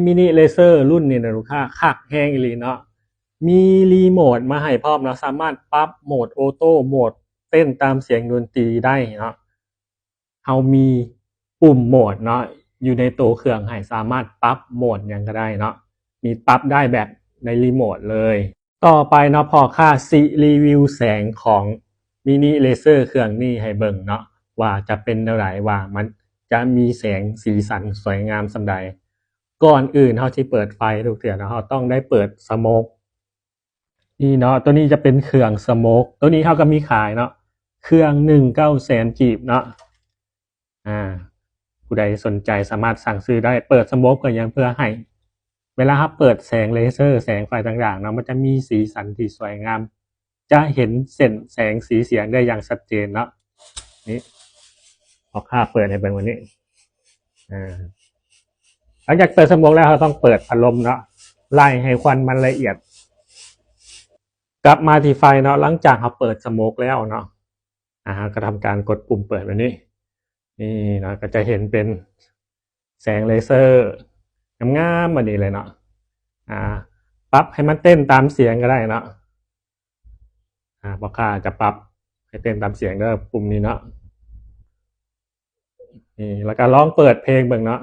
มินิเลเซอร์รุ่นนี้นะลูกค้าคักแห้งอีหลีเนาะมีรีโมทมาให้พร้อมเนาะสามารถปรับโหมดออโต้โหมดเต้นตามเสียงดนตรีได้เนาะเรามีปุ่มโหมดเนาะอยู่ในตัวเครื่องให้สามารถปรับโหมดหยังก็ได้เนาะมีปรับได้แบบในรีโมทเลยต่อไปเนาะพอค่าสิรีวิวแสงของมินิเลเซอร์เครื่องนี้ให้เบิ่งเนาะว่าจะเป็นแนวไหนว่ามันจะมีแสงสีสันสวยงามส่ำใดก่อนอื่นเราสิเปิดไฟทุกเทื่อเนาะเราต้องได้เปิดสโมกนี่เนาะตัวนี้จะเป็นเครื่องสโมกตัวนี้เขาก็มีขายเนาะเครื่อง1900,000 กีบเนาะผู้ใดสนใจสามารถสั่งซื้อได้เปิดสโมกก็ยังเพื่อให้เวลาครับเปิดแสงเลเซอร์แสงไฟต่างๆเนาะมันจะมีสีสันที่สวยงามจะเห็นเส้นแสงสีเสียงได้อย่างชัดเจนเนาะนี่พอค่าเปิดให้เป็นวันนี้หลังจากเปิดสโมกแล้วเราต้องเปิดพัดลมเนาะไล่ให้ควันมันละเอียดกลับมาที่ไฟเนาะหลังจากเราเปิดสโมกแล้วเนาะก็ทำการกดปุ่มเปิดแบบนี้นี่เนาะก็จะเห็นเป็นแสงเลเซอร์งามๆแบบนี้เลยเนาะปรับให้มันเต้นตามเสียงก็ได้เนาะพอค่าจะปรับให้เต้นตามเสียงก็ปุ่มนี้เนาะนี่แล้วก็ลองเปิดเพลงเบิ่งเนาะ